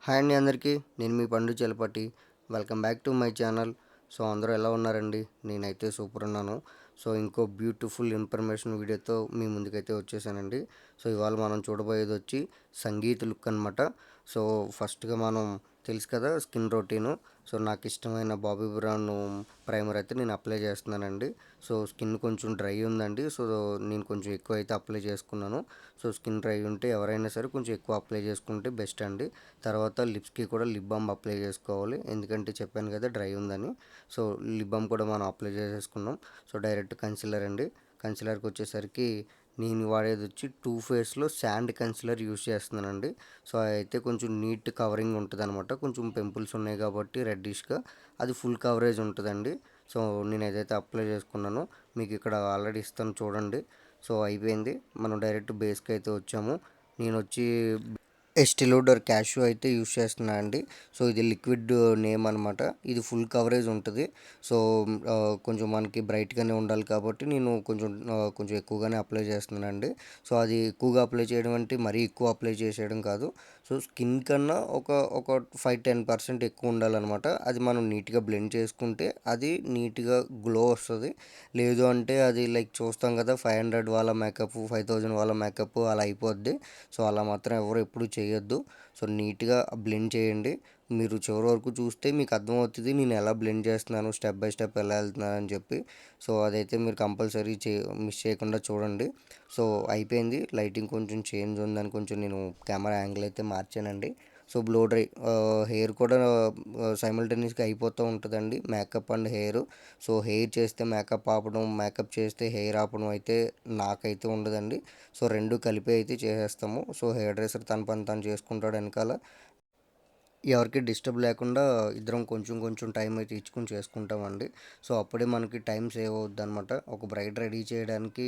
Hi అండి అందరికీ. నేను మీ పండు Chalapathi. Welcome back to my channel. So అందరూ ఎలా ఉన్నారండి? నేనైతే సూపర్ ఉన్నాను. సో ఇంకో బ్యూటిఫుల్ ఇన్ఫర్మేషన్ వీడియోతో మీ ముందుకైతే వచ్చేసానండి. సో ఇవాళ మనం చూడబోయేది వచ్చి సంగీత్ లుక్ అనమాట. సో ఫస్ట్గా మనం తెలుసు కదా స్కిన్ రొటీను. సో నాకు ఇష్టమైన బాబీ బ్రౌన్ ప్రైమర్ అయితే నేను అప్లై చేస్తున్నానండి. సో స్కిన్ కొంచెం డ్రై ఉందండి. సో నేను కొంచెం ఎక్కువ అయితే అప్లై చేసుకున్నాను. సో స్కిన్ డ్రై ఉంటే ఎవరైనా సరే కొంచెం ఎక్కువ అప్లై చేసుకుంటే బెస్ట్ అండి. తర్వాత లిప్స్కి కూడా లిప్ బామ్ అప్లై చేసుకోవాలి, ఎందుకంటే చెప్పాను కదా డ్రై ఉందని. సో లిప్ బామ్ కూడా మనం అప్లై చేసేసుకున్నాం. సో డైరెక్ట్ కన్సిలర్ అండి. కన్సిలర్కి వచ్చేసరికి నేను వాడేది వచ్చి టూ ఫేస్లో శాండ్ కన్సిలర్ యూస్ చేస్తున్నానండి. సో అయితే కొంచెం నీట్ కవరింగ్ ఉంటుంది అనమాట. కొంచెం పింపుల్స్ ఉన్నాయి కాబట్టి రెడ్డిష్గా అది ఫుల్ కవరేజ్ ఉంటుందండి. సో నేను ఏదైతే అప్లై చేసుకున్నానో మీకు ఇక్కడ ఆల్రెడీ ఇస్తాను చూడండి. సో అయిపోయింది, మనం డైరెక్ట్ బేస్కి అయితే వచ్చాము. నేను వచ్చి ఎస్టిలోడర్ క్యాషు అయితే యూస్ చేస్తున్నా అండి. సో ఇది లిక్విడ్ నేమ్ అనమాట. ఇది ఫుల్ కవరేజ్ ఉంటుంది. సో కొంచెం మనకి బ్రైట్గానే ఉండాలి కాబట్టి నేను కొంచెం ఎక్కువగానే అప్లై చేస్తున్నానండి. సో అది ఎక్కువగా అప్లై చేయడం అంటే మరీ ఎక్కువ అప్లై చేసేయడం కాదు. సో స్కిన్ కన్నా ఒక 5-10% ఎక్కువ ఉండాలన్నమాట. అది మనం నీట్గా బ్లెండ్ చేసుకుంటే అది నీట్గా గ్లో వస్తుంది. లేదు అంటే అది లైక్ చూస్తాం కదా 500 వాళ్ళ మేకప్, 5000 వాళ్ళ మేకప్ అలా అయిపోద్ది. సో అలా మాత్రం ఎవరు ఎప్పుడు చేయొద్దు. సో నీట్గా బ్లెండ్ చేయండి. మీరు చివరి వరకు చూస్తే మీకు అర్థమవుతుంది నేను ఎలా బ్లెండ్ చేస్తున్నాను, స్టెప్ బై స్టెప్ ఎలా వెళ్తున్నాను అని చెప్పి. సో అదైతే మీరు కంపల్సరీ మిస్ చేయకుండా చూడండి. సో అయిపోయింది. లైటింగ్ కొంచెం చేంజ్ ఉందని కొంచెం నేను కెమెరా యాంగిల్ అయితే మార్చానండి. సో బ్లో డ్రై హెయిర్ కూడా సైమల్టేనియస్గా అయిపోతూ ఉంటుందండి, makeup and hair. So hair చేస్తే మేకప్ ఆపడం, మేకప్ చేస్తే హెయిర్ ఆపడం అయితే నాకైతే ఉండదండి. సో రెండు కలిపి అయితే చేసేస్తాము. సో హెయిర్ డ్రెస్సర్ తన పని తను చేసుకుంటాడు వెనకాల. ఎవరికి డిస్టర్బ్ లేకుండా ఇద్దరం కొంచెం కొంచెం టైం అయితే ఇచ్చుకుని చేసుకుంటామండి. సో అప్పుడే మనకి టైం సేవ్ అవుద్ది అనమాట. ఒక బ్రైడ్ రెడీ చేయడానికి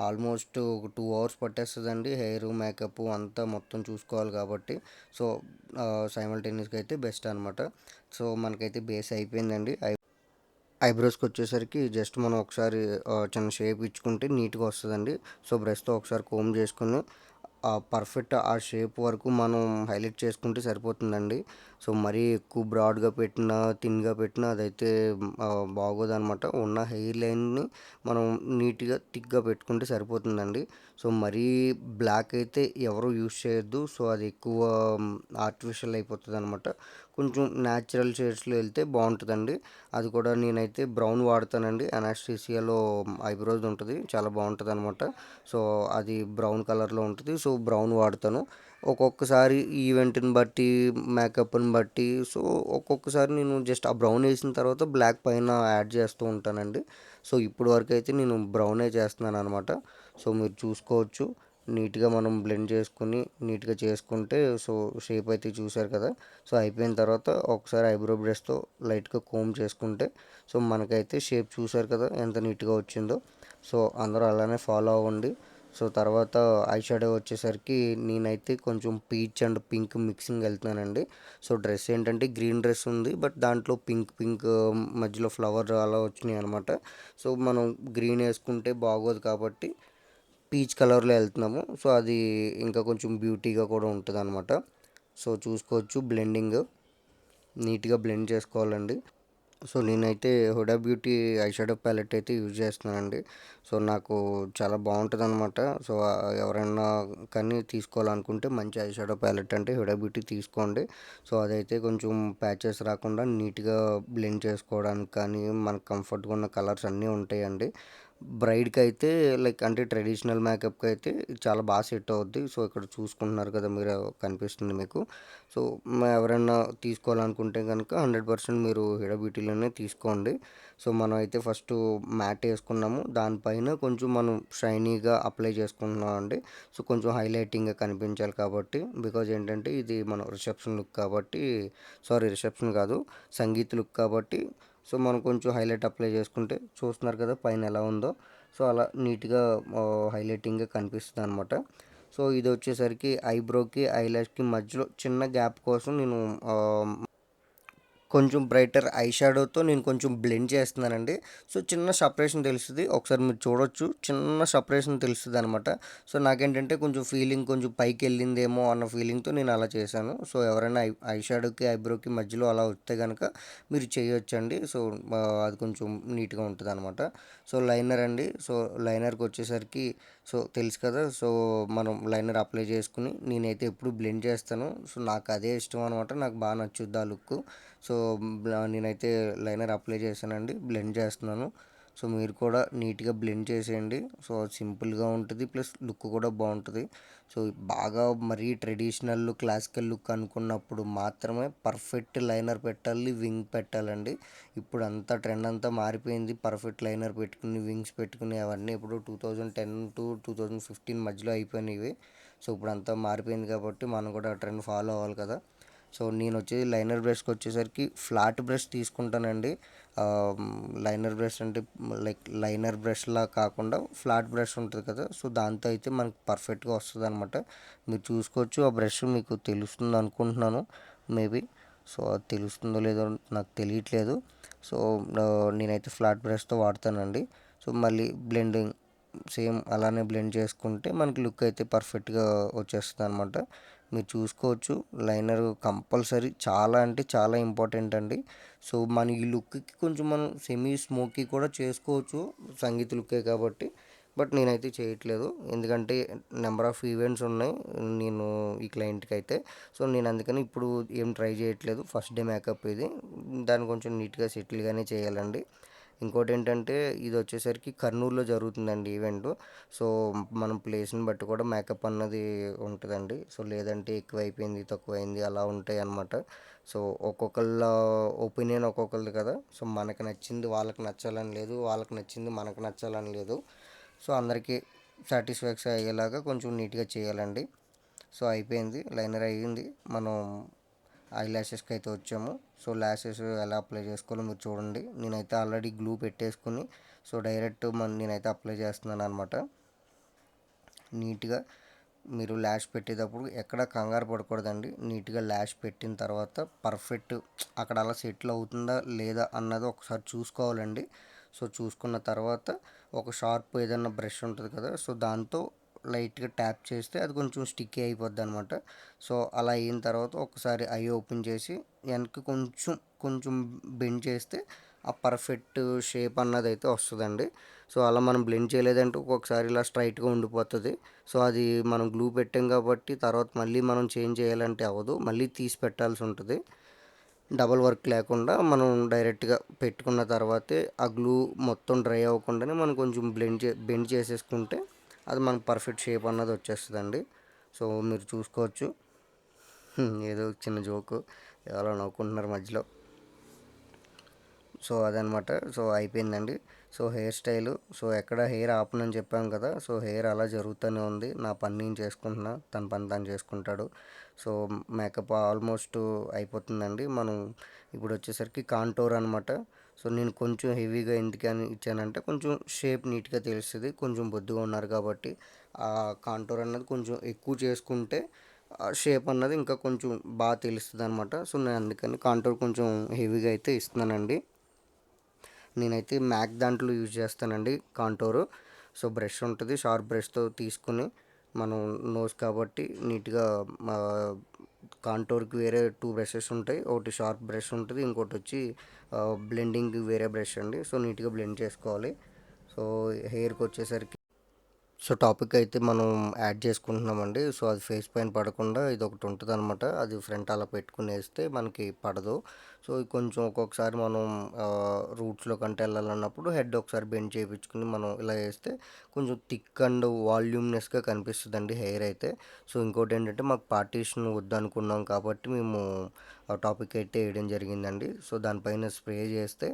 ఆల్మోస్ట్ ఒక 2 hours పట్టేస్తుందండి. హెయిర్ మేకప్ అంతా మొత్తం చూసుకోవాలి కాబట్టి. సో సైమల్టేనియస్గా అయితే బెస్ట్ అనమాట. సో మనకైతే బేస్ అయిపోయిందండి. ఐబ్రోస్కి వచ్చేసరికి జస్ట్ మనం ఒకసారి చిన్న షేప్ ఇచ్చుకుంటే నీట్గా వస్తుందండి. సో బ్రష్తో ఒకసారి కోమ్ చేసుకుని పర్ఫెక్ట్ ఆ షేప్ వరకు మనం హైలైట్ చేసుకుంటే సరిపోతుందండి. సో మరీ ఎక్కువ బ్రాడ్గా పెట్టినా థిన్గా పెట్టినా అదైతే బాగోదన్నమాట. ఉన్న హెయిర్ లైన్ని మనం నీట్గా థిక్గా పెట్టుకుంటే సరిపోతుందండి. సో మరీ బ్లాక్ అయితే ఎవరు యూస్ చేయొద్దు. సో అది ఎక్కువ ఆర్టిఫిషియల్ అయిపోతుంది అనమాట. కొంచెం న్యాచురల్ షేడ్స్లో వెళ్తే బాగుంటుందండి. అది కూడా నేనైతే బ్రౌన్ వాడతానండి. అనాస్టేసియాలో ఐబ్రోస్ ఉంటుంది, చాలా బాగుంటుంది అనమాట. సో అది బ్రౌన్ కలర్లో ఉంటుంది. సో బ్రౌన్ వాడతాను. ఒక్కొక్కసారి ఈవెంట్ని బట్టి, మేకప్ని బట్టి, సో ఒక్కొక్కసారి నేను జస్ట్ ఆ బ్రౌన్ వేసిన తర్వాత బ్లాక్ పైన యాడ్ చేస్తూ ఉంటానండి. సో ఇప్పుడు వరకు అయితే నేను బ్రౌనే చేస్తున్నాను అనమాట. సో మీరు చూసుకోవచ్చు. నీట్గా మనం బ్లెండ్ చేసుకుని నీట్గా చేసుకుంటే సో షేప్ అయితే చూసారు కదా. సో అయిపోయిన తర్వాత ఒకసారి ఐబ్రో బ్రష్తో లైట్గా కోమ్ చేసుకుంటే సో మనకైతే షేప్ చూసారు కదా ఎంత నీట్గా వచ్చిందో. సో అందరూ అలానే ఫాలో అవ్వండి. సో తర్వాత ఐ షాడో వచ్చేసరికి నేనైతే కొంచెం పీచ్ అండ్ పింక్ మిక్సింగ్ వెళ్తున్నానండి. సో డ్రెస్ ఏంటంటే గ్రీన్ డ్రెస్ ఉంది, బట్ దాంట్లో పింక్ పింక్ మధ్యలో ఫ్లవర్ అలా వచ్చినాయి అనమాట. సో మనం గ్రీన్ వేసుకుంటే బాగోదు కాబట్టి పీచ్ కలర్లో వెళ్తున్నాము. సో అది ఇంకా కొంచెం బ్యూటీగా కూడా ఉంటుంది అనమాట. సో చూసుకోవచ్చు బ్లెండింగ్ నీట్గా బ్లెండ్ చేసుకోవాలండి. సో నేనైతే Huda Beauty eye shadow palette అయితే యూజ్ చేస్తున్నానండి. సో నాకు చాలా బాగుంటుంది అనమాట. సో ఎవరైనా కానీ తీసుకోవాలనుకుంటే మంచి ఐ షాడో ప్యాలెట్ అంటే హుడా బ్యూటీ తీసుకోండి. సో అదైతే కొంచెం ప్యాచెస్ రాకుండా నీట్గా బ్లెండ్ చేసుకోవడానికి కానీ మనకు కంఫర్ట్గా ఉన్న కలర్స్ అన్నీ ఉంటాయండి. బ్రైడ్కి అయితే లైక్ అంటే ట్రెడిషనల్ మేకప్కి అయితే ఇది చాలా బాగా సెట్ అవుద్ది. సో ఇక్కడ చూసుకుంటున్నారు కదా మీరు, కనిపిస్తుంది మీకు. సో ఎవరైనా తీసుకోవాలనుకుంటే కనుక 100% మీరు హీడా బ్యూటీలోనే తీసుకోండి. సో మనం అయితే ఫస్ట్ మ్యాట్ వేసుకున్నాము, దానిపైన కొంచెం మనం షైనీగా అప్లై చేసుకుంటున్నాం అండి. సో కొంచెం హైలైటింగ్గా కనిపించాలి కాబట్టి, బికాజ్ ఏంటంటే ఇది మన రిసెప్షన్ లుక్ కాబట్టి, సారీ రిసెప్షన్ కాదు సంగీత్ లుక్ కాబట్టి. సో మనం కొంచెం హైలైట్ అప్లై చేసుకుంటే చూస్తున్నారు కదా పైన ఎలా ఉందో. సో అలా నీట్గా హైలైటింగ్గా కనిపిస్తుంది అనమాట. సో ఇది వచ్చేసరికి ఐబ్రోకి ఐలాష్కి మధ్యలో చిన్న గ్యాప్ కోసం నేను కొంచెం బ్రైటర్ ఐ షాడోతో నేను కొంచెం బ్లెండ్ చేస్తున్నానండి. సో, చిన్న సపరేషన్ తెలుస్తది. ఒకసారి మీరు చూడొచ్చు. చిన్న సపరేషన్ తెలుస్తదనమాట. సో, నాకేంటంటే కొంచెం ఫీలింగ్ కొంచెం పైకెళ్ళిందేమో అన్న ఫీలింగ్‌తో నేను అలా చేశాను. సో, ఎవరైనా ఐ షాడోకి, ఐబ్రోకి మధ్యలో అలా వస్తే గనక మీరు చేయొచ్చండి. సో, అది కొంచెం నీట్‌గా ఉంటదనమాట. సో, లైనర్ అండి. సో, లైనర్‌కొచ్చేసరికి సో, తెలుసు కదా! సో, మనం లైనర్ అప్లై చేసుకొని నేనైతే ఎప్పుడు బ్లెండ్ చేస్తాను. సో, నాకు అదే ఇష్టం అనమాట. నాకు బాగా నచ్చుద్ది ఆ లుక్కు. సో, నేనైతే లైనర్ అప్లై చేశానండి. బ్లెండ్ చేస్తున్నాను. సో, మీరు కూడా నీట్‌గా బ్లెండ్ చేసేయండి. సో, సింపుల్‌గా ఉంటది. ప్లస్ లుక్ కూడా బావుంటది. సో, బాగా మరీ ట్రెడిషనల్, క్లాసికల్ లుక్ అనుకున్నప్పుడు మాత్రమే పర్ఫెక్ట్ లైనర్ పెట్టాలి, వింగ్ పెట్టాలండి. ఇప్పుడు అంతా ట్రెండ్ అంతా మారిపోయింది. పర్ఫెక్ట్ లైనర్ పెట్టుకుని, వింగ్స్ పెట్టుకుని అవన్నీ ఇప్పుడు 2010-2015 మధ్యలో అయిపోయినవి. సో, ఇప్పుడంతా మారిపోయింది కాబట్టి మనం కూడా ఆ ట్రెండ్ ఫాలో అవ్వాలి కదా! సో, నేనొచ్చేసి లైనర్ బ్రష్‌కి వచ్చేసరికి ఫ్లాట్ బ్రష్ తీసుకుంటానండి. లైనర్ బ్రష్ అంటే లైక్ లైనర్ బ్రష్‌లా కాకుండా ఫ్లాట్ బ్రష్ ఉంటది కదా! సో, దాంతో అయితే మనకు పర్ఫెక్ట్‌గా వస్తదనమాట. మీరు చూసుకోవచ్చు. ఆ బ్రష్ మీకు తెలుస్తుందనుకుంటున్నాను మేబీ. సో, అది తెలుస్తుందో లేదో నాకు తెలియట్లేదు. సో, నేనైతే ఫ్లాట్ బ్రష్‌తో వాడతానండి. సో, మళ్ళీ బ్లెండింగ్ సేమ్ అలానే బ్లెండ్ చేసుకుంటే మనకి లుక్ అయితే పర్ఫెక్ట్‌గా వచ్చేస్తదనమాట. మీరు చూసుకోవచ్చు. లైనర్ కంపల్సరీ చాలా అంటే చాలా ఇంపార్టెంట్ అండి. సో, మన ఈ లుక్‌కి కొంచెం మనం సెమీ స్మోకీ కూడా చేసుకోవచ్చు. సంగీత్ లుక్కే కాబట్టి. బట్ నేనైతే చేయట్లేదు. ఎందుకంటే నెంబర్ ఆఫ్ ఈవెంట్స్ ఉన్నాయి. నేను ఈ క్లయింట్‌కైతే. సో, నేను అందుకని ఇప్పుడు ఏం ట్రై చేయట్లేదు. ఫస్ట్ డే మేకప్ ఇది. దాన్ని కొంచెం నీట్‌గా సెటిల్‌గానే చేయాలండి. ఇంకోటేంటంటే ఇదొచ్చేసరికి కర్నూలులో జరుగుతుందండి ఈవెంటు. సో, మనం ప్లేస్‌ని బట్టి కూడా మేకప్ అన్నది ఉంటదండి. సో, లేదంటే ఎక్కువైపోయింది, తక్కువైంది అలా ఉంటాయన్నమాట. సో, ఒక్కొక్కళ్ళ ఒపీనియన్ ఒక్కొక్కళ్ళది కదా! సో, మనకు నచ్చింది వాళ్ళకి నచ్చాలని లేదు. వాళ్ళకి నచ్చింది మనకు నచ్చాలని లేదు. సో, అందరికీ సాటిస్ఫాక్షన్ అయ్యేలాగా కొంచెం నీట్‌గా చేయాలండి. సో, అయిపోయింది. లైనర్ అయ్యింది. మనం ఐ ల్యాషెస్కి అయితే వచ్చాము. సో, ల్యాషెస్ ఎలా అప్లై చేసుకోవాలో మీరు చూడండి. నేనైతే ఆల్రెడీ గ్లూ పెట్టేసుకుని సో, డైరెక్ట్ నేనైతే అప్లై చేస్తున్నాను అనమాట. నీట్‌గా మీరు ల్యాష్ పెట్టేటప్పుడు ఎక్కడ కంగారు పడకూడదండి. నీట్‌గా ల్యాష్ పెట్టిన తర్వాత పర్ఫెక్ట్ అక్కడ అలా సెటిల్ అవుతుందా లేదా అన్నది ఒకసారి చూసుకోవాలండి. సో, చూసుకున్న తర్వాత ఒక షార్ప్ ఏదైనా బ్రష్ ఉంటుంది కదా! సో, దాంతో లైట్‌గా ట్యాప్ చేస్తే అది కొంచెం స్టిక్కీ అయిపోద్దనమాట. సో, అలా అయిన తర్వాత ఒకసారి ఐ ఓపెన్ చేసి వెనక్కి కొంచెం కొంచెం బెండ్ చేస్తే ఆ పర్ఫెక్ట్ షేప్ అన్నదైతే వస్తదండి. సో, అలా మనం బ్లెండ్ చేయలేదంటే ఒక్కొక్కసారి ఇలా స్ట్రైట్‌గా ఉండిపోతది. సో, అది మనం గ్లూ పెట్టాం కాబట్టి తర్వాత మళ్ళీ మనం చేంజ్ చేయాలంటే అవ్వదు. మళ్ళీ తీసి పెట్టాల్సి ఉంటది. డబల్ వర్క్ లేకుండా మనం డైరెక్ట్‌గా పెట్టుకున్న తర్వాతే ఆ గ్లూ మొత్తం డ్రై అవ్వకుండానే మనం కొంచెం బెండ్ చేసేసుకుంటే అది మనకు పర్ఫెక్ట్ షేప్ అన్నది వచ్చేస్తదండి. సో, మీరు చూసుకోవచ్చు. ఏదో చిన్న జోకు ఎవరో నవ్వుకుంటున్నారు మధ్యలో. సో, అదనమాట. సో, అయిపోయిందండి. సో, హెయిర్ స్టైలు సో, ఎక్కడ హెయిర్ ఆపనని చెప్పాను కదా! సో, హెయిర్ అలా జరుగుతూనే ఉంది. నా పని నేను చేసుకుంటున్నా. తన పని తను చేసుకుంటాడు. సో, మేకప్ ఆల్మోస్ట్ అయిపోతుందండి. మనం ఇప్పుడొచ్చేసరికి కాంటోర్ అనమాట. సో, నేను కొంచెం హెవీగా ఎందుకని ఇచ్చానంటే కొంచెం షేప్ నీట్‌గా తెలుస్తది. కొంచెం బొద్దుగా ఉన్నారు కాబట్టి కాంటోర్ అన్నది కొంచెం ఎక్కువ చేసుకుంటే షేప్ అన్నది ఇంకా కొంచెం తెలుస్తదనమాట. సో, నేను అందుకని కాంటోర్ కొంచెం హెవీగా అయితే ఇస్తున్నానండి. నేనైతే మ్యాక్ దాంట్లో యూజ్ చేస్తానండి కాంటోరు. సో, బ్రష్ ఉంటుంది. షార్ప్ బ్రష్‌తో తీసుకొని మనం నోస్ కాబట్టి నీట్‌గా కాంటోర్‌కి వేరే 2 బ్రషెస్ ఉంటాయి. ఒకటి షార్ప్ బ్రష్ ఉంటది. ఇంకోటొచ్చి బ్లెండింగ్‌కి వేరే బ్రష్ అండి. సో, నీట్‌గా బ్లెండ్ చేసుకోవాలి. సో, హెయిర్‌కొచ్చేసరికి సో, టాపిక్ అయితే మనం యాడ్ చేసుకుంటున్నామండి. సో, అది ఫేస్ పైన పడకుండా ఇదొకటి ఉంటదనమాట. అది ఫ్రంట్ అలా పెట్టుకునేస్తే మనకి పడదు. సో, ఇది కొంచెం ఒక్కొక్కసారి మనం రూట్స్‌లో కంటే వెళ్ళాలన్నప్పుడు హెడ్ ఒకసారి బెండ్ చేపించుకొని మనం ఇలా ఏస్తే కొంచెం థిక్ అండ్ వాల్యూమినస్‌గా కనిపిస్తదండి హెయిర్ అయితే. సో, ఇంకోటేంటంటే మాకు పార్టిషన్ వద్దనుకున్నాం కాబట్టి మేము ఆ టాపిక్ అయితే ఏయడం జరిగిందండి. సో, దానిపైన స్ప్రే చేస్తే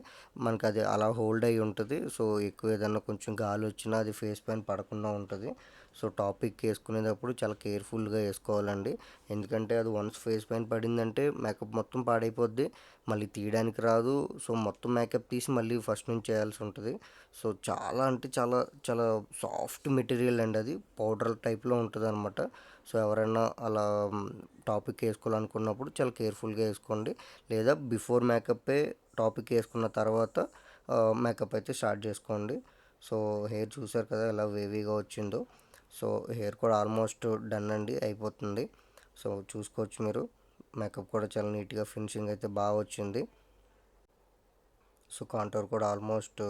మనకది అలా హోల్డ్ అయ్యి ఉంటది. సో, ఎక్కువ ఏదన్నా కొంచెం గాలొచ్చినా అది ఫేస్ పైన పడకుండా ఉంటది. సో, టాపిక్ ఏసుకునేటప్పుడు చాలా కేర్‌ఫుల్‌గా ఏసుకోవాలండి. ఎందుకంటే అది వన్స్ ఫేస్ పైన పడిందంటే మేకప్ మొత్తం పాడైపోద్ది. మళ్ళీ తీయడానికి రాదు. సో, మొత్తం మేకప్ తీసి మళ్ళీ ఫస్ట్ నుంచి చేయాల్సి ఉంటది. సో, చాలా అంటే చాలా చాలా సాఫ్ట్ మెటీరియల్ అండి అది. పౌడర్ టైప్‌లో ఉంటదనమాట. సో ఎవరైనా అలా టాపిక్ వేసుకోవాలనుకున్నప్పుడు చాలా కేర్ఫుల్గా వేసుకోండి. లేదా బిఫోర్ మేకప్పే టాపిక్ వేసుకున్న తర్వాత మేకప్ అయితే స్టార్ట్ చేసుకోండి. సో హెయిర్ చూసారు కదా ఎలా వేవీగా వచ్చిందో. సో హెయిర్ కూడా ఆల్మోస్ట్ డన్ అండి, అయిపోతుంది. సో చూసుకోవచ్చు మీరు, మేకప్ కూడా చాలా నీట్గా ఫినిషింగ్ అయితే బాగా వచ్చింది. సో కాంటోర్ కూడా ఆల్మోస్ట్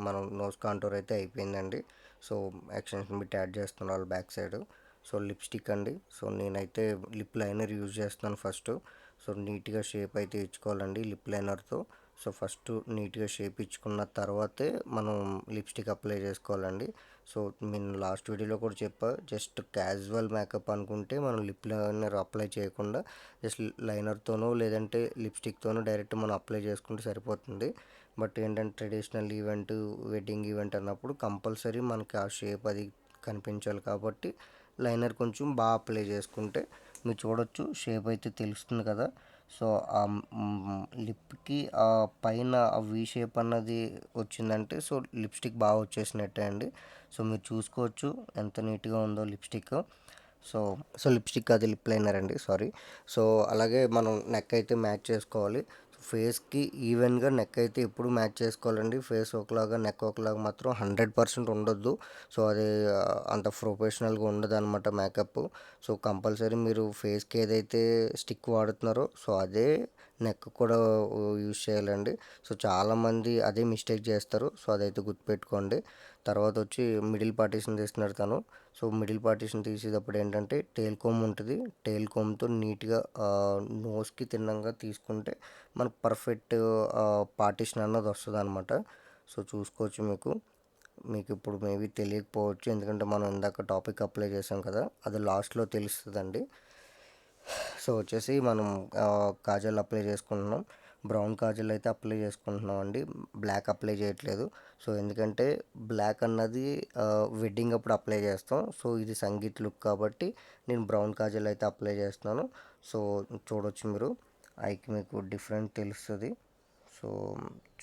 మనం నోస్ కాంటోర్ అయితే అయిపోయిందండి. సో ఎక్స్టెన్షన్ బిట్ యాడ్ చేస్తున్నాను బ్యాక్ సైడ్. సో లిప్స్టిక్ అండి. సో నేనైతే లిప్ లైనర్ యూజ్ చేస్తున్నాను ఫస్ట్. సో నీట్గా షేప్ అయితే ఇచ్చుకోవాలండి లిప్ లైనర్తో. సో ఫస్ట్ నీట్గా షేప్ ఇచ్చుకున్న తర్వాతే మనం లిప్స్టిక్ అప్లై చేసుకోవాలండి. సో నేను లాస్ట్ వీడియోలో కూడా చెప్పా, జస్ట్ క్యాజువల్ మేకప్ అనుకుంటే మనం లిప్ లైనర్ అప్లై చేయకుండా జస్ట్ లైనర్తోనో లేదంటే లిప్స్టిక్తోనో డైరెక్ట్ మనం అప్లై చేసుకుంటే సరిపోతుంది. బట్ ఏంటంటే ట్రెడిషనల్ ఈవెంట్, వెడ్డింగ్ ఈవెంట్ అన్నప్పుడు కంపల్సరీ మనకి ఆ షేప్ అది కనిపించాలి కాబట్టి లైనర్ కొంచెం బాగా అప్లై చేసుకుంటే మీరు చూడొచ్చు షేప్ అయితే తెలుస్తుంది కదా. సో ఆ లిప్కి ఆ పైన ఆ వీ షేప్ అన్నది వచ్చిందంటే సో లిప్స్టిక్ బాగా వచ్చేసినట్టే అండి. సో మీరు చూసుకోవచ్చు ఎంత నీట్గా ఉందో లిప్స్టిక్. సో సో లిప్స్టిక్ అది లిప్ లైనర్ అండి, సారీ. సో అలాగే మనం నెక్ అయితే మ్యాచ్ చేసుకోవాలి. ఫేస్కి ఈవెన్గా నెక్ అయితే ఎప్పుడు మ్యాచ్ చేసుకోవాలండి. ఫేస్ ఒకలాగా నెక్ ఒకలాగా మాత్రం 100% ఉండొద్దు. సో అది అంత ప్రొఫెషనల్గా ఉండదు అనమాట మేకప్. సో కంపల్సరీ మీరు ఫేస్కి ఏదైతే స్టిక్ వాడుతున్నారో సో అదే నెక్ కూడా యూజ్ చేయాలండి. సో చాలామంది అదే మిస్టేక్ చేస్తారు. సో అదైతే గుర్తుపెట్టుకోండి. తర్వాత వచ్చి మిడిల్ పార్టీషన్ తీస్తున్నారు తను. సో మిడిల్ పార్టీషన్ తీసేటప్పుడు ఏంటంటే టేల్ కోమ్ ఉంటుంది. టేల్ కోమ్తో నీట్గా నోస్కి తిన్నంగా తీసుకుంటే మనకు పర్ఫెక్ట్ పార్టీషన్ అన్నది వస్తుంది అనమాట. సో చూసుకోవచ్చు మీకు ఇప్పుడు మేబీ తెలియకపోవచ్చు, ఎందుకంటే మనం ఇందాక టాపిక్ అప్లై చేసాం కదా, అది లాస్ట్లో తెలుస్తుందండి. సో వచ్చేసి మనం కాజల్ అప్లై చేసుకుంటున్నాం. బ్రౌన్ కాజల్ అయితే అప్లై చేసుకుంటున్నాం అండి, బ్లాక్ అప్లై చేయట్లేదు. సో ఎందుకంటే బ్లాక్ అన్నది వెడ్డింగ్ అప్పుడు అప్లై చేస్తాం. సో ఇది సంగీత్ లుక్ కాబట్టి నేను బ్రౌన్ కాజల్ అయితే అప్లై చేస్తున్నాను. సో చూడొచ్చు మీరు, ఐకి మీకు డిఫరెంట్ తెలుస్తుంది. సో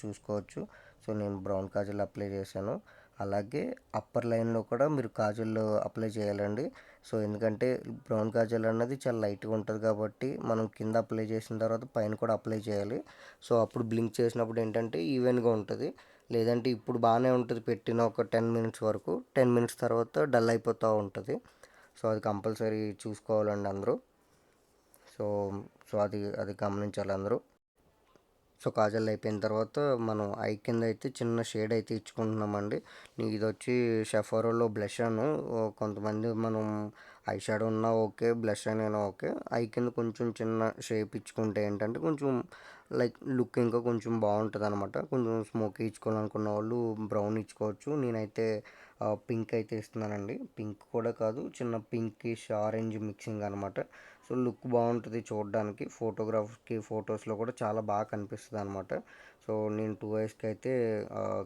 చూసుకోవచ్చు. సో నేను బ్రౌన్ కాజల్ అప్లై చేశాను. అలాగే అప్పర్ లైన్లో కూడా మీరు కాజల్ అప్లై చేయాలండి. సో ఎందుకంటే బ్రౌన్ కాజల్ అన్నది చాలా లైట్గా ఉంటుంది కాబట్టి మనం కింద అప్లై చేసిన తర్వాత పైన కూడా అప్లై చేయాలి. సో అప్పుడు బ్లింక్ చేసినప్పుడు ఏంటంటే ఈవెన్గా ఉంటుంది. లేదంటే ఇప్పుడు బాగానే ఉంటుంది పెట్టిన ఒక 10 మినిట్స్ వరకు, 10 మినిట్స్ తర్వాత డల్ అయిపోతూ ఉంటుంది. సో అది కంపల్సరీ చూసుకోవాలండి అందరూ. సో సో అది అది గమనించాలి అందరూ. సో కాజల్ అయిపోయిన తర్వాత మనం ఐ కింద అయితే చిన్న షేడ్ అయితే ఇచ్చుకుంటున్నామండి. ఇది వచ్చి షెఫారోలో బ్లష్ అను. కొంతమంది మనం ఐ షాడో ఉన్నా ఓకే, బ్లష్ అయినా ఓకే. ఐ కింద కొంచెం చిన్న షేప్ ఇచ్చుకుంటే ఏంటంటే కొంచెం లైక్ లుక్ ఇంకా కొంచెం బాగుంటుంది అనమాట. కొంచెం స్మోకీ ఇచ్చుకోవాలనుకున్న వాళ్ళు బ్రౌన్ ఇచ్చుకోవచ్చు. నేనైతే పింక్ అయితే ఇస్తున్నానండి. పింక్ కూడా కాదు, చిన్న పింకిష్ ఆరెంజ్ మిక్సింగ్ అనమాట. సో లుక్ బాగుంటుంది చూడడానికి, ఫొటోస్లో కూడా చాలా బాగా కనిపిస్తుంది అనమాట. సో నేను 2 ఐస్కి అయితే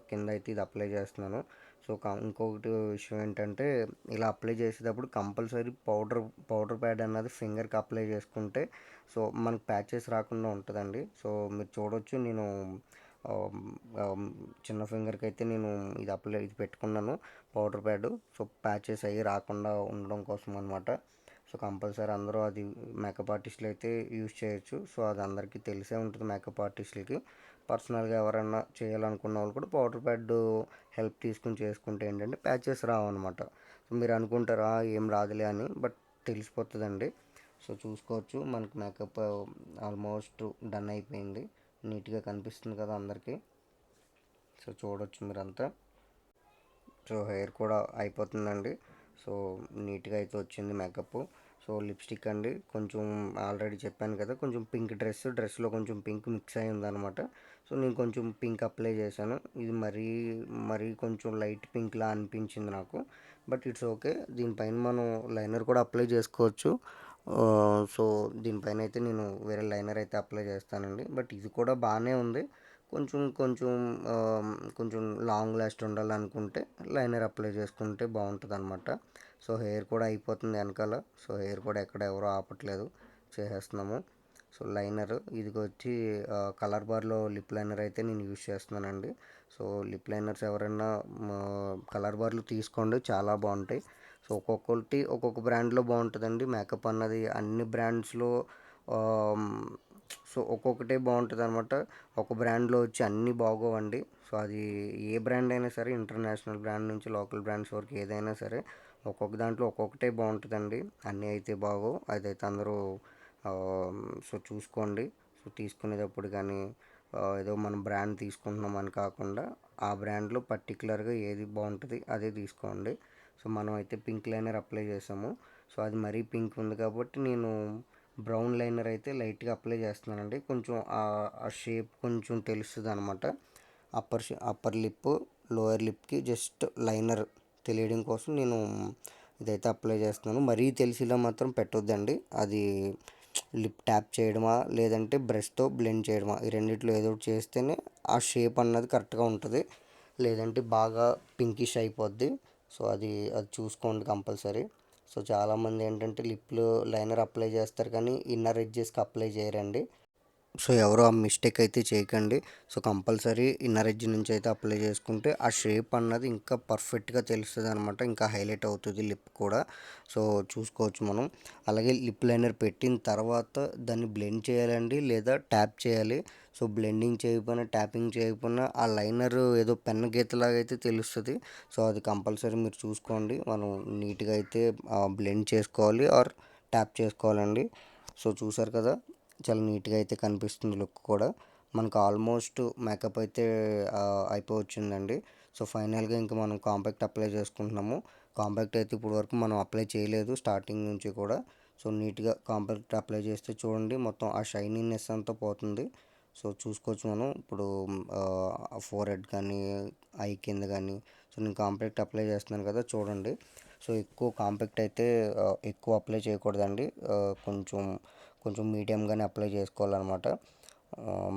కింద అయితే ఇది అప్లై చేస్తున్నాను. సో ఇంకొకటి విషయం ఏంటంటే ఇలా అప్లై చేసేటప్పుడు కంపల్సరీ పౌడర్ ప్యాడ్ అన్నది ఫింగర్కి అప్లై చేసుకుంటే సో మనకు ప్యాచెస్ రాకుండా ఉంటుందండి. సో మీరు చూడొచ్చు నేను చిన్న ఫింగర్కి అయితే నేను ఇది పెట్టుకున్నాను పౌడర్ ప్యాడ్. సో ప్యాచెస్ అవి రాకుండా ఉండడం కోసం అనమాట. సో కంపల్సరీ అందరూ అది మేకప్ ఆర్టిస్టులు అయితే యూజ్ చేయొచ్చు. సో అది అందరికీ తెలిసే ఉంటుంది మేకప్ ఆర్టిస్టులకి. పర్సనల్గా ఎవరైనా చేయాలనుకున్న వాళ్ళు కూడా పౌడర్ ప్యాడ్ హెల్ప్ తీసుకుని చేసుకుంటే ఏంటంటే ప్యాచెస్ రావన్నమాట. సో మీరు అనుకుంటారా ఏం రాదులే అని, బట్ తెలిసిపోతుందండి. సో చూసుకోవచ్చు మనకి మేకప్ ఆల్మోస్ట్ డన్ అయిపోయింది. నీట్గా కనిపిస్తుంది కదా అందరికీ. సో చూడొచ్చు మీరంతా. సో హెయిర్ కూడా అయిపోతుందండి. సో నీట్గా అయితే వచ్చింది మేకప్. సో లిప్స్టిక్ అండి, కొంచెం ఆల్రెడీ చెప్పాను కదా, కొంచెం పింక్ డ్రెస్లో కొంచెం పింక్ మిక్స్ అయి ఉందన్నమాట. సో నేను కొంచెం పింక్ అప్లై చేశాను. ఇది మరీ కొంచెం లైట్ పింక్లా అనిపించింది నాకు, బట్ ఇట్స్ ఓకే. దీనిపైన మనం లైనర్ కూడా అప్లై చేసుకోవచ్చు. సో దీనిపైన అయితే నేను వేరే లైనర్ అయితే అప్లై చేస్తానండి. బట్ ఇది కూడా బాగానే ఉంది. కొంచెం కొంచెం కొంచెం లాంగ్ లాస్ట్ ఉండాలనుకుంటే లైనర్ అప్లై చేసుకుంటే బాగుంటుంది అనమాట. సో హెయిర్ కూడా అయిపోతుంది వెనకాల. సో హెయిర్ కూడా ఎవరో ఆపట్లేదు, చేసేస్తున్నాము. సో లైనర్ ఇది వచ్చి కలర్ బార్లో లిప్ లైనర్ అయితే నేను యూజ్ చేస్తున్నానండి. సో లిప్ లైనర్స్ ఎవరైనా కలర్ బార్లు తీసుకోండి, చాలా బాగుంటాయి. సో ఒక్కొక్కటి ఒక్కొక్క బ్రాండ్లో బాగుంటుందండి మేకప్ అన్నది అన్ని బ్రాండ్స్లో. ఒక్కొక్కటే బాగుంటుంది అనమాట. ఒక బ్రాండ్లో వచ్చి అన్నీ బాగోవండి. సో అది ఏ బ్రాండ్ అయినా సరే, ఇంటర్నేషనల్ బ్రాండ్ నుంచి లోకల్ బ్రాండ్స్ వరకు ఏదైనా సరే ఒక్కొక్క దాంట్లో ఒక్కొక్కటే బాగుంటుందండి. అన్నీ అయితే బాగోవు. అదైతే అందరూ చూసుకోండి. తీసుకునేటప్పుడు కానీ ఏదో మనం బ్రాండ్ తీసుకుంటున్నాం అని కాకుండా ఆ బ్రాండ్లో పర్టికులర్గా ఏది బాగుంటుంది అదే తీసుకోండి. మనం అయితే పింక్ లైనర్ అప్లై చేసాము. అది మరీ పింక్ ఉంది కాబట్టి నేను బ్రౌన్ లైనర్ అయితే లైట్గా అప్లై చేస్తున్నానండి. కొంచెం ఆ షేప్ కొంచెం తెలుస్తుంది అనమాట. అప్పర్ లిప్, లోయర్ లిప్కి జస్ట్ లైనర్ తెలియడం కోసం నేను ఇదైతే అప్లై చేస్తున్నాను. మరీ తెలిసేలా మాత్రం పెట్టొద్దండి. అది లిప్ ట్యాప్ చేయడమా లేదంటే బ్రష్తో బ్లెండ్ చేయడమా, ఈ రెండిట్లో ఏదో ఒకటి చేస్తేనే ఆ షేప్ అన్నది కరెక్ట్గా ఉంటుంది. లేదంటే బాగా పింకిష్ అయిపోద్ది. అది చూసుకోండి కంపల్సరీ. చాలామంది ఏంటంటే లిప్లో లైనర్ అప్లై చేస్తారు కానీ ఇన్నర్ ఎడ్జెస్కి అప్లై చేయరండి. ఎవరు ఆ మిస్టేక్ అయితే చేయకండి. కంపల్సరీ ఇన్నర్ ఎడ్జ్ నుంచి అయితే అప్లై చేసుకుంటే ఆ షేప్ అన్నది ఇంకా పర్ఫెక్ట్గా తెలుస్తుంది అనమాట. ఇంకా హైలైట్ అవుతుంది లిప్ కూడా. చూసుకోవచ్చు మనం. అలాగే లిప్ లైనర్ పెట్టిన తర్వాత దాన్ని బ్లెండ్ చేయాలండి లేదా ట్యాప్ చేయాలి. బ్లెండింగ్ చేయకపోయినా ట్యాపింగ్ చేయకపోయినా ఆ లైనర్ ఏదో పెన్ గీతలాగా అయితే తెలుస్తుంది. అది కంపల్సరీ మీరు చూసుకోండి. మనం నీట్గా అయితే బ్లెండ్ చేసుకోవాలి ఆర్ ట్యాప్ చేసుకోవాలండి. చూసారు కదా, చాలా నీట్గా అయితే కనిపిస్తుంది లుక్ కూడా. మనకు ఆల్మోస్ట్ మేకప్ అయితే అయిపోవచ్చిందండి. ఫైనల్గా ఇంకా మనం కాంపాక్ట్ అప్లై చేసుకుంటున్నాము. కాంపాక్ట్ అయితే ఇప్పుడు వరకు మనం అప్లై చేయలేదు స్టార్టింగ్ నుంచి కూడా. నీట్గా కాంపాక్ట్ అప్లై చేస్తే చూడండి మొత్తం ఆ షైనీనెస్ అంతా పోతుంది. చూసుకోవచ్చు మనం ఇప్పుడు ఫోర్ హెడ్ కానీ ఐ కింద కానీ. నేను కాంపాక్ట్ అప్లై చేస్తున్నాను కదా చూడండి. ఎక్కువ కాంపాక్ట్ అయితే ఎక్కువ అప్లై చేయకూడదండి. కొంచెం కొంచెం మీడియంగానే అప్లై చేసుకోవాలన్నమాట.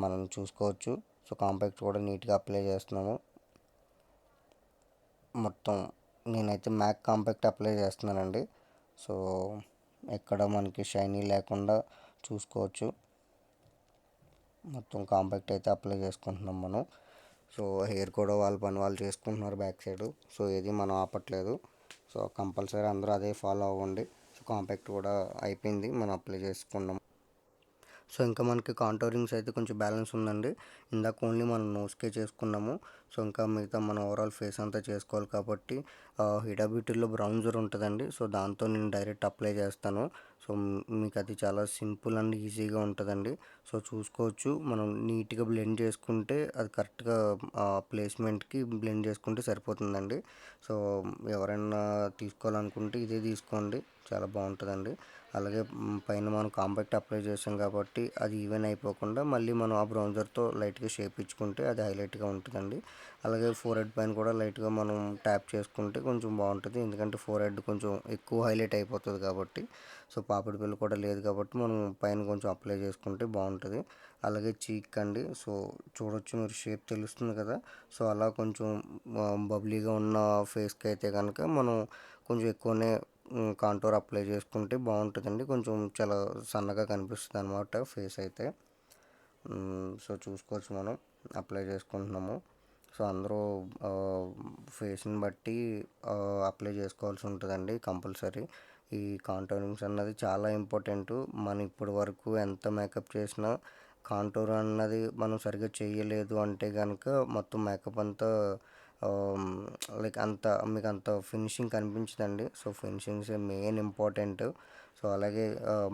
మనం చూసుకోవచ్చు. కాంపాక్ట్ కూడా నీట్గా అప్లై చేస్తున్నాము. మొత్తం నేనైతే మ్యాక్ కాంపాక్ట్ అప్లై చేస్తున్నానండి. ఎక్కడ మనకి షైనీ లేకుండా చూసుకోవచ్చు. మొత్తం కాంపాక్ట్ అయితే అప్లై చేసుకుంటున్నాం మనం. హెయిర్ కూడా వాళ్ళ పని వాళ్ళు చేసుకుంటున్నారు బ్యాక్ సైడ్. ఏది మనం ఆపట్లేదు. కంపల్సరీ అందరూ అదే ఫాలో అవ్వండి. కాంపాక్ట్ కూడా అయిపోయింది, మనం అప్లై చేసుకున్నాం. ఇంకా మనకి కాంటోరింగ్స్ అయితే కొంచెం బ్యాలెన్స్ ఉందండి. ఇందాక ఓన్లీ మనం నోస్కే చేసుకున్నాము. ఇంకా మిగతా మన ఓవరాల్ ఫేస్ అంతా చేసుకోవాలి కాబట్టి హిడా బ్యూటీలో బ్రౌన్జర్ ఉంటుందండి. దాంతో నేను డైరెక్ట్ అప్లై చేస్తాను. మీకు అది చాలా సింపుల్ అండ్ ఈజీగా ఉంటుందండి. చూసుకోవచ్చు. మనం నీట్గా బ్లెండ్ చేసుకుంటే అది కరెక్ట్గా ప్లేస్మెంట్కి బ్లెండ్ చేసుకుంటే సరిపోతుందండి. ఎవరైనా తీసుకోవాలనుకుంటే ఇదే తీసుకోండి, చాలా బాగుంటుందండి. అలాగే పైన మనం కాంపాక్ట్ అప్లై చేసాం కాబట్టి అది ఈవెన్ అయిపోకుండా మళ్ళీ మనం ఆ బ్రౌన్జర్తో లైట్గా షేప్ ఇచ్చుకుంటే అది హైలైట్గా ఉంటుందండి. అలాగే ఫోర్ హెడ్ పైన కూడా లైట్గా మనం ట్యాప్ చేసుకుంటే కొంచెం బాగుంటుంది. ఎందుకంటే ఫోర్ హెడ్ కొంచెం ఎక్కువ హైలైట్ అయిపోతుంది కాబట్టి. పాపిడి బిళ్ళ కూడా లేదు కాబట్టి మనం పైన కొంచెం అప్లై చేసుకుంటే బాగుంటుంది. అలాగే చీక్ అండి. చూడొచ్చు మీరు, షేప్ తెలుస్తుంది కదా. అలా కొంచెం బబ్లీగా ఉన్న ఫేస్కి అయితే కనుక మనం కొంచెం ఎక్కువనే కాంటోర్ అప్లై చేసుకుంటే బాగుంటుందండి. కొంచెం చాలా సన్నగా కనిపిస్తుంది అనమాట ఫేస్ అయితే. చూసుకోవచ్చు మనం అప్లై చేసుకుంటున్నాము. అందరూ ఫేస్ని బట్టి అప్లై చేసుకోవాల్సి ఉంటుందండి కంపల్సరీ. ఈ కాంటోరింగ్స్ అన్నది చాలా ఇంపార్టెంట్. మనం ఇప్పటి వరకు ఎంత మేకప్ చేసినా కాంటోర్ అన్నది మనం సరిగ్గా చేయలేదు అంటే కనుక మొత్తం మేకప్ అంతా లైక్ మీకు అంత ఫినిషింగ్ కనిపించదండి. Finishings main important. అలాగే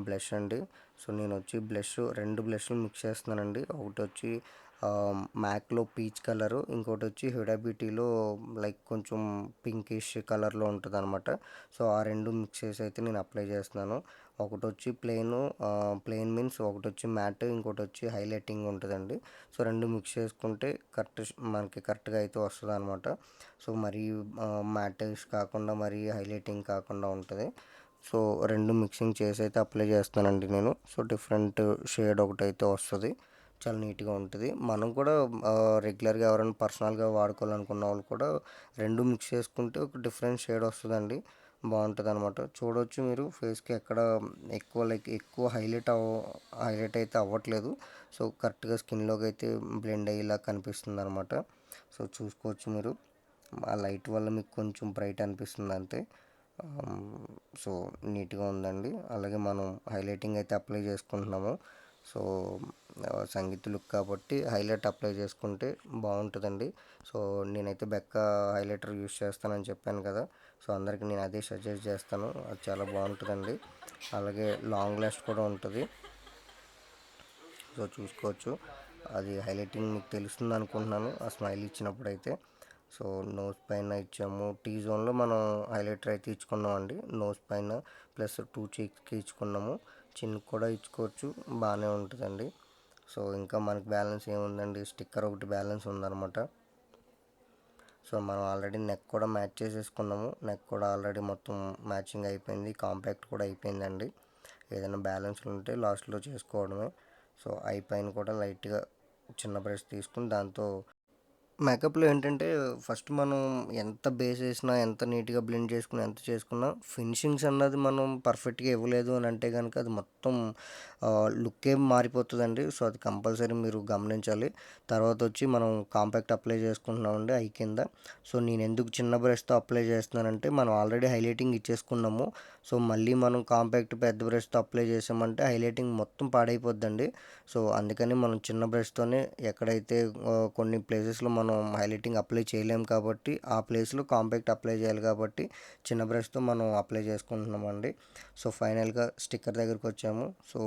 బ్లష్ అండి. నేను వచ్చి రెండు బ్లష్లు మిక్స్ చేస్తున్నానండి. ఒకటి వచ్చి మ్యాక్లో పీచ్ కలరు, ఇంకోటి వచ్చి హుడా బ్యూటీలో లైక్ కొంచెం పింకిష్ కలర్లో ఉంటుంది అనమాట. ఆ రెండు మిక్స్ చేసి అయితే నేను అప్లై చేస్తున్నాను. ఒకటి వచ్చి ప్లెయిన్ మీన్స్ ఒకటి వచ్చి మ్యాట్, ఇంకోటి వచ్చి హైలైటింగ్ ఉంటుందండి. రెండు మిక్స్ చేసుకుంటే మనకి కరెక్ట్గా అయితే వస్తుంది అనమాట. మరీ మ్యాటిష్ కాకుండా మరీ హైలైటింగ్ కాకుండా ఉంటుంది. రెండు మిక్సింగ్ చేసి అయితే అప్లై చేస్తానండి నేను. డిఫరెంట్ షేడ్ ఒకటైతే వస్తుంది, చాలా నీట్గా ఉంటుంది. మనం కూడా రెగ్యులర్గా ఎవరైనా పర్సనల్గా వాడుకోవాలనుకున్న వాళ్ళు కూడా రెండు మిక్స్ చేసుకుంటే ఒక డిఫరెంట్ షేడ్ వస్తుందండి, బాగుంటుంది అనమాట. చూడవచ్చు మీరు ఫేస్కి ఎక్కడ ఎక్కువ హైలైట్ అయితే అవ్వట్లేదు. కరెక్ట్గా స్కిన్లోకి అయితే బ్లెండ్ అయ్యేలా కనిపిస్తుంది అనమాట. చూసుకోవచ్చు మీరు. ఆ లైట్ వల్ల మీకు కొంచెం బ్రైట్ అనిపిస్తుంది అంతే. సో నీట్గా ఉందండి. అలాగే మనం హైలైటింగ్ అయితే అప్లై చేసుకుంటున్నాము. సో సంగీత్ లుక్ కాబట్టి హైలైట్ అప్లై చేసుకుంటే బాగుంటుందండి. సో నేనైతే బెక్క హైలైటర్ యూస్ చేస్తానని చెప్పాను కదా. సో అందరికీ నేను అదే సజెస్ట్ చేస్తాను. అది చాలా బాగుంటుందండి. అలాగే లాంగ్ లాస్ట్ కూడా ఉంటుంది. సో చూసుకోవచ్చు. అది హైలైటింగ్ మీకు తెలుస్తుంది అనుకుంటున్నాను ఆ స్మైల్ ఇచ్చినప్పుడు అయితే. సో నోస్ పైన ఇచ్చాము. టీ జోన్లో మనం హైలైటర్ అయితే ఇచ్చుకున్నామండి. నోస్ పైన ప్లస్ 2 చీక్స్కి ఇచ్చుకున్నాము. చిన్కి కూడా ఇచ్చుకోవచ్చు, బాగానే ఉంటుందండి. సో ఇంకా మనకి బ్యాలెన్స్ ఏముందండి, స్టిక్కర్ ఒకటి బ్యాలెన్స్ ఉందన్నమాట. సో మనం ఆల్రెడీ నెక్ కూడా మ్యాచ్ చేసేసుకున్నాము. నెక్ కూడా ఆల్రెడీ మొత్తం మ్యాచింగ్ అయిపోయింది. కాంపాక్ట్ కూడా అయిపోయిందండి. ఏదైనా బ్యాలెన్స్లు ఉంటే లాస్ట్లో చేసుకోవడమే. సో ఐ పైన కూడా లైట్గా చిన్న బ్రష్ తీసుకుని దాంతో మేకప్లో ఏంటంటే ఫస్ట్ మనం ఎంత బేస్ వేసినా, ఎంత నీట్గా బ్లెండ్ చేసుకుని ఎంత చేసుకున్నా ఫినిషింగ్స్ అన్నది మనం పర్ఫెక్ట్గా ఇవ్వలేదు అని అంటే కనుక అది మొత్తం లుక్కే మారిపోతుందండి. సో అది కంపల్సరీ మీరు గమనించాలి. తర్వాత వచ్చి మనం కాంపాక్ట్ అప్లై చేసుకుంటున్నామండి ఐ కింద. సో నేను ఎందుకు చిన్న బ్రష్తో అప్లై చేస్తున్నానంటే మనం ఆల్రెడీ హైలైటింగ్ ఇచ్చేసుకున్నాము. సో మళ్ళీ మనం కాంపాక్ట్ పెద్ద బ్రష్తో అప్లై చేసామంటే హైలైటింగ్ మొత్తం పాడైపోద్దండి. సో అందుకని మనం చిన్న బ్రష్తోనే ఎక్కడైతే కొన్ని ప్లేసెస్లో మనం హైలైటింగ్ అప్లై చేయలేము కాబట్టి ఆ ప్లేస్లో కాంపాక్ట్ అప్లై చేయాలి కాబట్టి చిన్న బ్రష్తో మనం అప్లై చేసుకుంటున్నామండి. సో ఫైనల్గా స్టిక్కర్ దగ్గరికి వచ్చాము. సో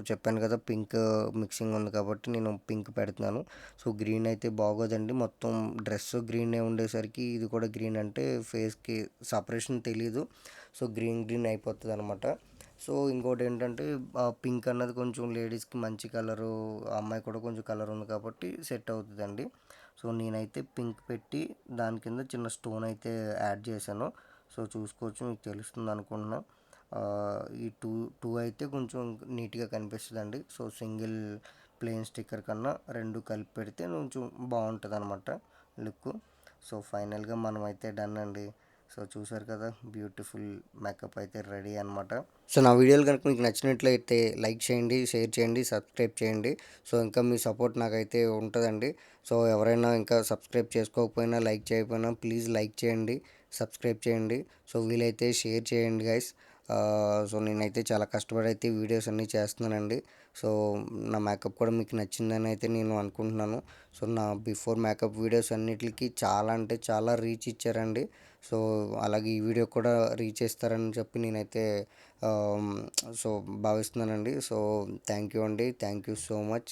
చెప్పాను కదా పింక్ మిక్సింగ్ ఉంది కాబట్టి నేను పింక్ పెడుతున్నాను. సో గ్రీన్ అయితే బాగోదండి. మొత్తం డ్రెస్ గ్రీనే ఉండేసరికి ఇది కూడా గ్రీన్ అంటే ఫేస్కి సపరేషన్ తెలీదు. సో గ్రీన్ అయిపోతుంది అనమాట. సో ఇంకోటి ఏంటంటే పింక్ అన్నది కొంచెం లేడీస్కి మంచి కలరు, అమ్మాయి కూడా కొంచెం కలర్ ఉంది కాబట్టి సెట్ అవుతుందండి. సో నేనైతే పింక్ పెట్టి దాని కింద చిన్న స్టోన్ అయితే యాడ్ చేశాను. సో చూసుకోవచ్చు, మీకు తెలుస్తుంది అనుకుంటున్నా. ఈ టూ అయితే కొంచెం నీట్గా కనిపిస్తుందండి. సో సింగిల్ ప్లెయిన్ స్టిక్కర్ కన్నా రెండు కలిపి పెడితే కొంచెం బాగుంటుంది అనమాట లుక్. సో ఫైనల్గా మనం అయితే డన్ అండి. సో చూసారు కదా, బ్యూటిఫుల్ మేకప్ అయితే రెడీ అనమాట. సో నా వీడియోలు కనుక మీకు నచ్చినట్లయితే లైక్ చేయండి, షేర్ చేయండి, సబ్స్క్రైబ్ చేయండి. సో ఇంకా మీ సపోర్ట్ నాకైతే ఉంటుందండి. సో ఎవరైనా ఇంకా సబ్స్క్రైబ్ చేసుకోకపోయినా, లైక్ చేయకపోయినా ప్లీజ్ లైక్ చేయండి, సబ్స్క్రైబ్ చేయండి. సో వీలైతే షేర్ చేయండి గైస్. సో నేనైతే చాలా కష్టపడి అయితే వీడియోస్ అన్నీ చేస్తున్నానండి. సో నా మేకప్ కూడా మీకు నచ్చిందని అయితే నేను అనుకుంటున్నాను. సో నా బిఫోర్ మేకప్ వీడియోస్ అన్నిటికి చాలా అంటే చాలా రీచ్ ఇచ్చారండి. సో అలాగే ఈ వీడియో కూడా రీచ్ ఇస్తారని చెప్పి నేనైతే సో భావిస్తున్నానండి. సో థ్యాంక్ యూ అండి, థ్యాంక్ యూ సో మచ్.